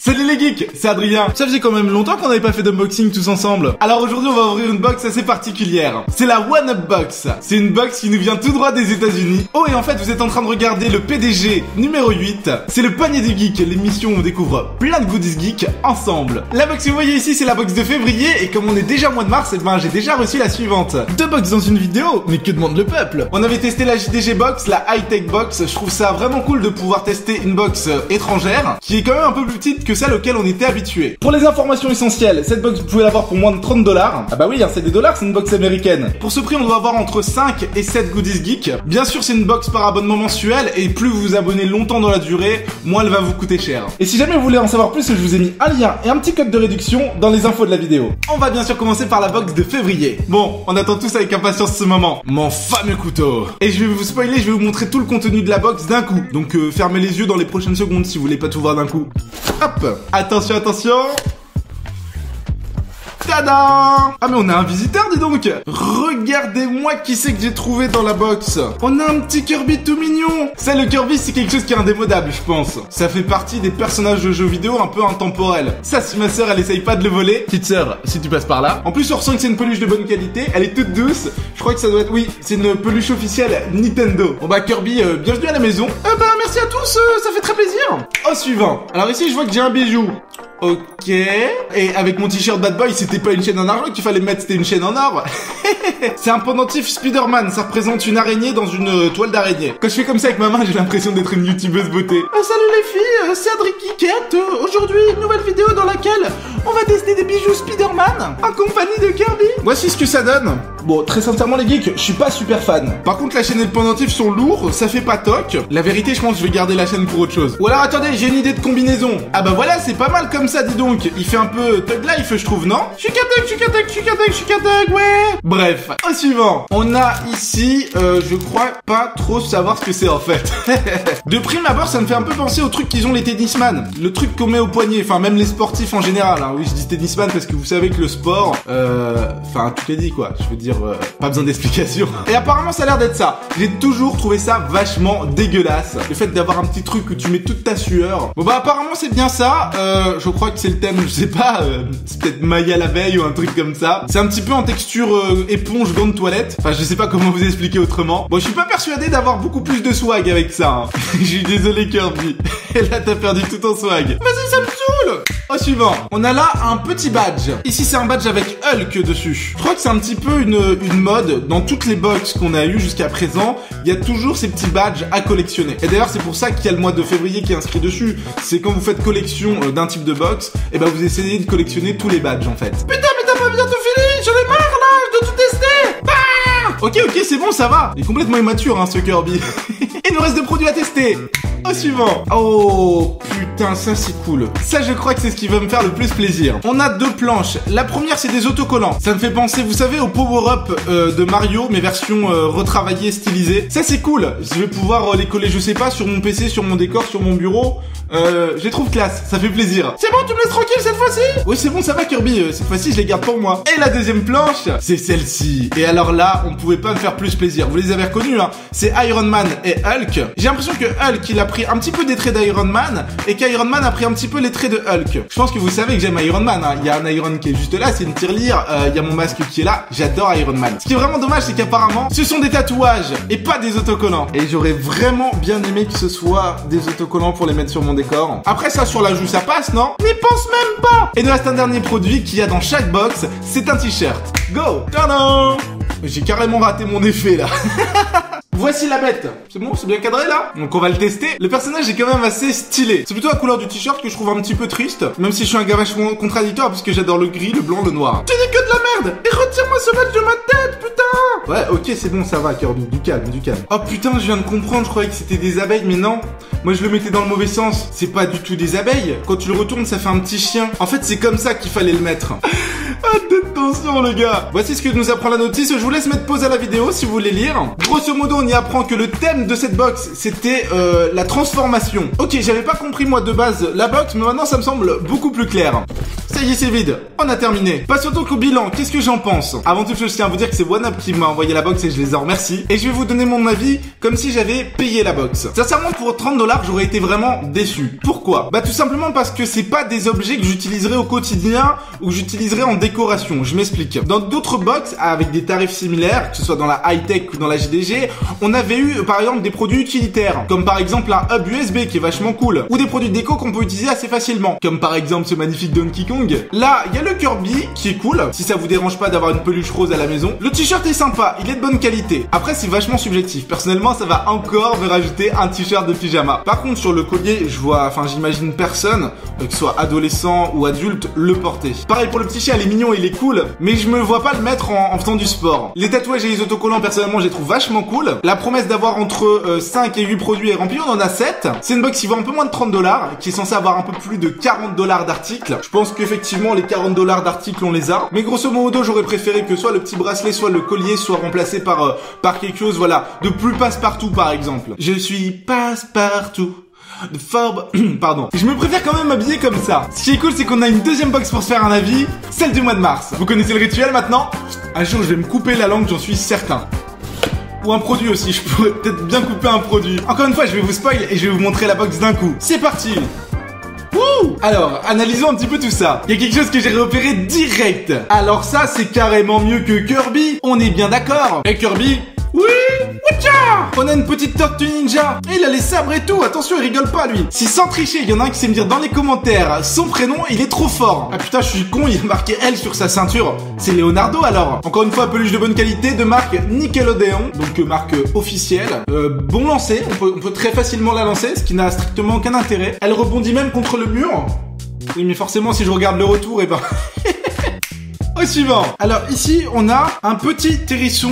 Salut les geeks, c'est Adrien. Ça faisait quand même longtemps qu'on n'avait pas fait d'unboxing tous ensemble. Alors aujourd'hui on va ouvrir une box assez particulière. C'est la One Up Box. C'est une box qui nous vient tout droit des États-Unis. Oh et en fait vous êtes en train de regarder le PDG numéro 8. C'est le Panier du Geek, l'émission où on découvre plein de goodies geeks ensemble. La box que vous voyez ici c'est la box de février et comme on est déjà au mois de mars, j'ai déjà reçu la suivante. 2 box dans une vidéo, mais que demande le peuple? On avait testé la JDG Box, la High Tech Box. Je trouve ça vraiment cool de pouvoir tester une box étrangère qui est quand même un peu plus petite que celle auquel on était habitué. Pour les informations essentielles, cette box vous pouvez l'avoir pour moins de 30 $. Ah bah oui, c'est des dollars, c'est une box américaine. Pour ce prix, on doit avoir entre 5 et 7 goodies geek. Bien sûr, c'est une box par abonnement mensuel et plus vous vous abonnez longtemps dans la durée, moins elle va vous coûter cher. Et si jamais vous voulez en savoir plus, je vous ai mis un lien et un petit code de réduction dans les infos de la vidéo. On va bien sûr commencer par la box de février. Bon, on attend tous avec impatience ce moment. Mon fameux couteau. Et je vais vous spoiler, je vais vous montrer tout le contenu de la box d'un coup. Donc fermez les yeux dans les prochaines secondes si vous voulez pas tout voir d'un coup. Hop! Attention, attention! Tada! Ah mais on a un visiteur, dis donc! Regardez-moi qui c'est que j'ai trouvé dans la box. On a un petit Kirby tout mignon. Ça, le Kirby, c'est quelque chose qui est indémodable, je pense. Ça fait partie des personnages de jeux vidéo un peu intemporels. Ça, si ma sœur, elle essaye pas de le voler. Petite sœur, si tu passes par là. En plus, on ressent que c'est une peluche de bonne qualité. Elle est toute douce. Je crois que ça doit être... Oui, c'est une peluche officielle Nintendo. Bon bah Kirby, bienvenue à la maison. Merci à tous, ça fait très plaisir. Au suivant. Alors ici, je vois que j'ai un bijou. Ok. Et avec mon t-shirt Bad Boy, c'était pas une chaîne en argent qu'il fallait mettre, c'était une chaîne en or. C'est un pendentif Spider-Man, ça représente une araignée dans une toile d'araignée. Quand je fais comme ça avec ma main, j'ai l'impression d'être une youtubeuse beauté. Salut les filles, c'est Adrien Geekette. Aujourd'hui, une nouvelle vidéo dans laquelle on va tester des bijoux Spider-Man en compagnie de Kirby. Voici ce que ça donne. Bon, très sincèrement les geeks, je suis pas super fan. Par contre, la chaîne et le pendentif sont lourds, ça fait pas toc. La vérité, je pense que je vais garder la chaîne pour autre chose. Ou alors attendez, j'ai une idée de combinaison. Ah bah voilà, c'est pas mal comme ça, dis donc. Il fait un peu Thug Life, je trouve, non? Je suis Katag, ouais. Bref, au suivant. On a ici, je crois pas trop savoir ce que c'est en fait. De prime abord, ça me fait un peu penser au truc qu'ils ont les tennisman. Le truc qu'on met au poignet, enfin même les sportifs en général. Hein. Oui, je dis tennisman parce que vous savez que le sport, enfin tout est dit quoi. Je veux dire, pas besoin d'explication. Et apparemment, ça a l'air d'être ça. J'ai toujours trouvé ça vachement dégueulasse. Le fait d'avoir un petit truc où tu mets toute ta sueur. Bon bah apparemment c'est bien ça. Je crois que c'est le thème, je sais pas, c'est peut-être Maya la veille ou un truc comme ça. C'est un petit peu en texture éponge gant de toilette. Enfin, je sais pas comment vous expliquer autrement. Bon, je suis pas persuadé d'avoir beaucoup plus de swag avec ça. Hein. Je suis désolé Kirby. Et là, t'as perdu tout ton swag. Vas-y, ça me saoule. Au suivant, on a là un petit badge. Ici, c'est un badge avec Hulk dessus. Je crois que c'est un petit peu une mode. Dans toutes les box qu'on a eues jusqu'à présent, il y a toujours ces petits badges à collectionner. Et d'ailleurs, c'est pour ça qu'il y a le mois de février qui est inscrit dessus. C'est quand vous faites collection d'un type de box, et ben vous essayez de collectionner tous les badges en fait. Putain, mais t'as pas bientôt fini? J'en ai marre là, je dois tout tester. Ah ok, c'est bon, ça va. Il est complètement immature, hein, ce Kirby. Il nous reste 2 produits à tester. Au suivant. Oh putain, ça c'est cool. Ça, je crois que c'est ce qui va me faire le plus plaisir. On a 2 planches. La première, c'est des autocollants. Ça me fait penser, vous savez, au power-up de Mario, mais version retravaillée, stylisée. Ça c'est cool. Je vais pouvoir les coller, je sais pas, sur mon PC, sur mon décor, sur mon bureau. Je les trouve classe. Ça fait plaisir. C'est bon, tu me laisses tranquille cette fois-ci? Oui, c'est bon, ça va Kirby. Cette fois-ci, je les garde pour moi. Et la deuxième planche, c'est celle-ci. Et alors là, on pouvait pas me faire plus plaisir. Vous les avez reconnus, hein. C'est Iron Man et Hulk. J'ai l'impression que Hulk, il a pris un petit peu des traits d'Iron Man et qu'Iron Man a pris un petit peu les traits de Hulk. Je pense que vous savez que j'aime Iron Man, hein. Il y a un Iron qui est juste là, c'est une tirelire. Il y a mon masque qui est là. J'adore Iron Man. Ce qui est vraiment dommage, c'est qu'apparemment, ce sont des tatouages et pas des autocollants. Et j'aurais vraiment bien aimé que ce soit des autocollants pour les mettre sur mon décor. Après ça, sur la joue, ça passe, non? N'y pense même pas. Et il nous reste un dernier produit qu'il y a dans chaque box. C'est un t-shirt. Go! Tadam! J'ai carrément raté mon effet là. Voici la bête. C'est bon, c'est bien cadré là. Donc on va le tester. Le personnage est quand même assez stylé. C'est plutôt la couleur du t-shirt que je trouve un petit peu triste. Même si je suis un gars vachement contradictoire parce que j'adore le gris, le blanc, le noir. Tu dis que de la merde. Et retire-moi ce badge de ma tête, putain. Ouais, ok, c'est bon, ça va Kirby. Du calme. Oh putain, je viens de comprendre. Je croyais que c'était des abeilles, mais non. Moi je le mettais dans le mauvais sens. C'est pas du tout des abeilles. Quand tu le retournes, ça fait un petit chien. En fait, c'est comme ça qu'il fallait le mettre. Attention les gars. Voici ce que nous apprend la notice. Je vous laisse mettre pause à la vidéo si vous voulez lire. Grosso modo, on y apprend que le thème de cette box, c'était la transformation. Ok, j'avais pas compris moi de base la box, mais maintenant ça me semble beaucoup plus clair. Ça y est, c'est vide. On a terminé. Passons donc au bilan. Qu'est-ce que j'en pense? Avant toute chose, je tiens à vous dire que c'est OneUp qui m'a envoyé la box et je les en remercie. Et je vais vous donner mon avis comme si j'avais payé la box. Sincèrement, pour 30 $, j'aurais été vraiment déçu. Pourquoi? Bah tout simplement parce que c'est pas des objets que j'utiliserai au quotidien ou que j'utiliserai en décoration. Je m'explique. Dans d'autres box avec des tarifs similaires, que ce soit dans la high-tech ou dans la JDG, on avait eu par exemple des produits utilitaires, comme par exemple un hub USB qui est vachement cool, ou des produits déco qu'on peut utiliser assez facilement, comme par exemple ce magnifique Donkey Kong. Là, il y a le Kirby qui est cool, si ça vous dérange pas d'avoir une peluche rose à la maison. Le t-shirt est sympa, il est de bonne qualité. Après, c'est vachement subjectif. Personnellement, ça va encore me rajouter un t-shirt de pyjama. Par contre, sur le collier, j'imagine personne, que ce soit adolescent ou adulte, le porter. Pareil pour le petit chien, il est mignon, il est cool, mais je me vois pas le mettre en faisant du sport. Les tatouages et les autocollants, personnellement, je les trouve vachement cool. La promesse d'avoir entre 5 et 8 produits est remplie, on en a 7. C'est une box qui vaut un peu moins de 30 $, qui est censée avoir un peu plus de 40 $ d'articles. Je pense qu'effectivement, les 40 $ d'articles, on les a. Mais grosso modo, j'aurais préféré que soit le petit bracelet, soit le collier soit remplacé par quelque chose, voilà, de plus passe-partout, par exemple. Je suis passe-partout. Pardon. Je me préfère quand même m'habiller comme ça. Ce qui est cool, c'est qu'on a une deuxième box pour se faire un avis, celle du mois de mars. Vous connaissez le rituel maintenant? Un jour, je vais me couper la langue, j'en suis certain. Ou un produit aussi, je pourrais peut-être bien couper un produit. Encore une fois, je vais vous spoil et je vais vous montrer la box d'un coup. C'est parti! Wouh! Alors, analysons un petit peu tout ça. Il y a quelque chose que j'ai repéré direct. Alors ça, c'est carrément mieux que Kirby. On est bien d'accord. Et Kirby? Oui! Woucha! On a une petite tortue ninja. Et il a les sabres et tout. Attention, il rigole pas, lui. Si sans tricher, il y en a un qui sait me dire dans les commentaires son prénom, il est trop fort. Ah putain, je suis con, il a marqué L sur sa ceinture. C'est Leonardo, alors. Encore une fois, peluche de bonne qualité, de marque Nickelodeon. Donc, marque officielle. Bon lancer. On peut très facilement la lancer, ce qui n'a strictement aucun intérêt. Elle rebondit même contre le mur. Oui, mais forcément, si je regarde le retour, et ben... Au suivant. Alors ici on a un petit hérisson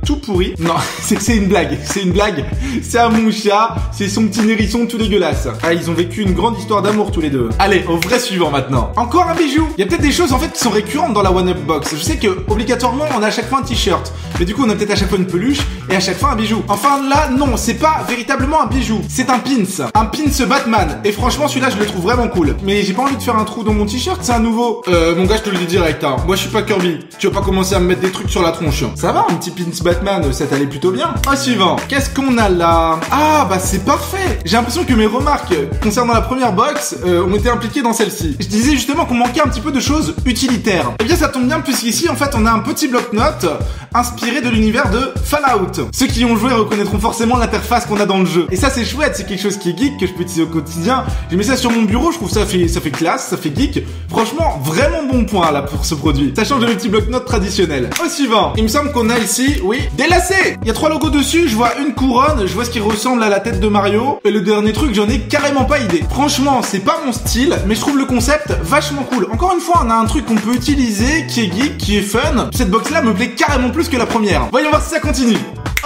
tout pourri. Non, c'est une blague. C'est une blague. C'est un mon chat. C'est son petit hérisson tout dégueulasse. Ah, ils ont vécu une grande histoire d'amour tous les deux. Allez, au vrai suivant maintenant. Encore un bijou. Il y a peut-être des choses en fait qui sont récurrentes dans la OneUp Box. Je sais que obligatoirement on a à chaque fois un t-shirt. Mais du coup on a peut-être à chaque fois une peluche et à chaque fois un bijou. Enfin là non, c'est pas véritablement un bijou. C'est un pins. Un pins Batman. Et franchement celui-là je le trouve vraiment cool. Mais j'ai pas envie de faire un trou dans mon t-shirt. C'est un nouveau. Mon gars, je te le dis direct. Hein. Moi je suis pas Kirby. Tu vas pas commencer à me mettre des trucs sur la tronche. Ça va, un petit pins Batman, ça t'allait plutôt bien. Au suivant. Qu'est-ce qu'on a là? Ah bah c'est parfait. J'ai l'impression que mes remarques concernant la première box ont été impliquées dans celle-ci. Je disais justement qu'on manquait un petit peu de choses utilitaires. Et bien ça tombe bien puisqu'ici en fait on a un petit bloc-notes inspiré de l'univers de Fallout. Ceux qui ont joué reconnaîtront forcément l'interface qu'on a dans le jeu. Et ça c'est chouette, c'est quelque chose qui est geek, que je peux utiliser au quotidien. J'ai mis ça sur mon bureau, je trouve ça fait classe, ça fait geek. Franchement, vraiment bon point là pour ce produit. Ça change de mes petits bloc-notes traditionnels. Au suivant, il me semble qu'on a ici, oui, des lacets. Il y a 3 logos dessus, je vois une couronne, je vois ce qui ressemble à la tête de Mario. Et le dernier truc, j'en ai carrément pas idée. Franchement, c'est pas mon style, mais je trouve le concept vachement cool. Encore une fois, on a un truc qu'on peut utiliser, qui est geek, qui est fun. Cette box-là me plaît carrément plus que la première. Voyons voir si ça continue.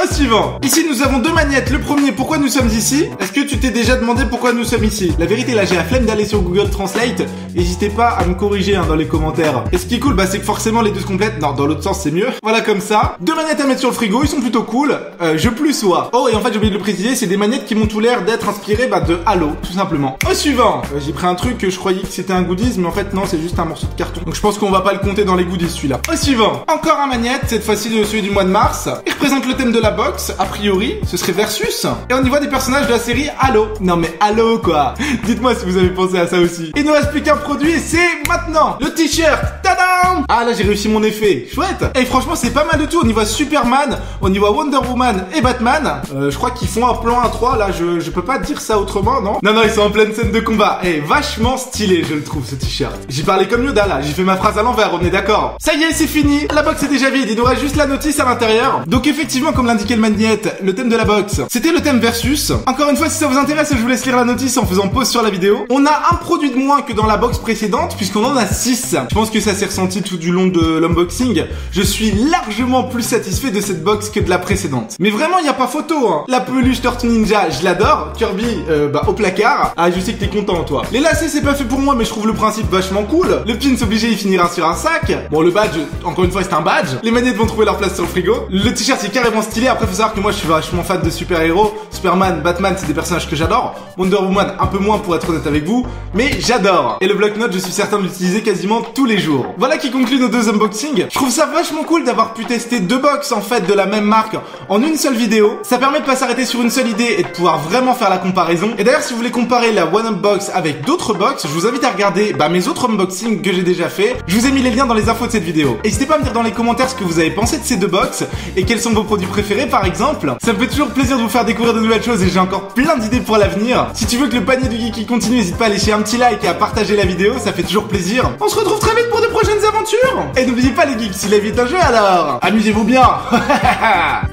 Au suivant. Ici, nous avons 2 magnettes. Le premier, pourquoi nous sommes ici? Est-ce que tu t'es déjà demandé pourquoi nous sommes ici? La vérité, là, j'ai la flemme d'aller sur Google Translate. N'hésitez pas à me corriger dans les commentaires. Et ce qui est cool, bah, c'est que forcément, les deux se complètent. Non, dans l'autre sens, c'est mieux. Voilà, comme ça. 2 magnettes à mettre sur le frigo. Ils sont plutôt cool. Je plus sois. Oh, et en fait, j'ai oublié de le préciser. C'est des magnettes qui m'ont tout l'air d'être inspirées, de Halo, tout simplement. Au suivant. J'ai pris un truc que je croyais que c'était un goodies, mais en fait, non, c'est juste un morceau de carton. Donc, je pense qu'on va pas le compter dans les goodies, celui-là. Au suivant. Encore un magnette. Cette fois-ci, celui du mois de mars. Il représente le thème de la box. A priori, ce serait Versus. Et on y voit des personnages de la série Halo. Non mais Halo quoi. Dites-moi si vous avez pensé à ça aussi. Il ne reste plus qu'un produit et c'est maintenant le t-shirt. Tadam! Ah là j'ai réussi mon effet. Chouette. Et franchement c'est pas mal du tout. On y voit Superman, on y voit Wonder Woman et Batman. Je crois qu'ils font un plan à 3 là. Je peux pas dire ça autrement, non? Non, ils sont en pleine scène de combat. Et vachement stylé je le trouve ce t-shirt. J'ai parlé comme Yoda là. J'ai fait ma phrase à l'envers, on est d'accord. Ça y est c'est fini. La box est déjà vide. Il nous reste juste la notice à l'intérieur. Donc effectivement comme l'indiquait le magnète, le thème de la box, c'était le thème Versus. Encore une fois, si ça vous intéresse, je vous laisse lire la notice en faisant pause sur la vidéo. On a un produit de moins que dans la box précédente, puisqu'on en a 6. Je pense que ça s'est ressenti tout du long de l'unboxing, je suis largement plus satisfait de cette box que de la précédente. Mais vraiment, il y a pas photo, hein. La peluche Tortue Ninja, je l'adore. Kirby, au placard. Ah, je sais que t'es content, toi. Les lacets, c'est pas fait pour moi, mais je trouve le principe vachement cool. Le pin obligé, il finira sur un sac. Bon, le badge, encore une fois, c'est un badge. Les manettes vont trouver leur place sur le frigo. Le t-shirt, est carrément stylé. Après, faut savoir que moi, je suis vachement fan de super-héros. Superman, Batman, c'est des personnages que j'adore. Wonder Woman, un peu moins pour être honnête avec vous, mais j'adore. Et le bloc-notes, je suis certain de l'utiliser quasiment tous les jours. Voilà qui conclut nos deux unboxings. Je trouve ça vachement cool d'avoir pu tester deux box en fait de la même marque en une seule vidéo. Ça permet de pas s'arrêter sur une seule idée et de pouvoir vraiment faire la comparaison. Et d'ailleurs, si vous voulez comparer la One Unbox avec d'autres box, je vous invite à regarder mes autres unboxings que j'ai déjà fait. Je vous ai mis les liens dans les infos de cette vidéo. N'hésitez pas à me dire dans les commentaires ce que vous avez pensé de ces deux box et quels sont vos produits préférés par exemple. Ça me fait toujours plaisir de vous faire découvrir de nouvelles choses et j'ai encore plein d'idées pour l'avenir. Si tu veux que le panier du geek continue, n'hésite pas à laisser un petit like et à partager la vidéo, ça fait toujours plaisir. On se retrouve très vite pour de prochaines aventures. Et n'oubliez pas les geeks, si la vie est un jeu alors, amusez-vous bien.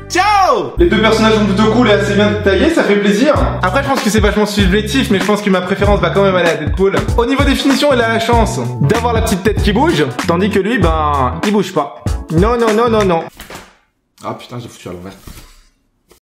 Ciao. Les deux personnages sont plutôt cool et assez bien détaillés, ça fait plaisir. Après, je pense que c'est vachement subjectif, mais je pense que ma préférence va quand même aller à Deadpool. Au niveau définition, il a la chance d'avoir la petite tête qui bouge, tandis que lui, il bouge pas. Non. Ah putain, j'ai foutu à l'envers.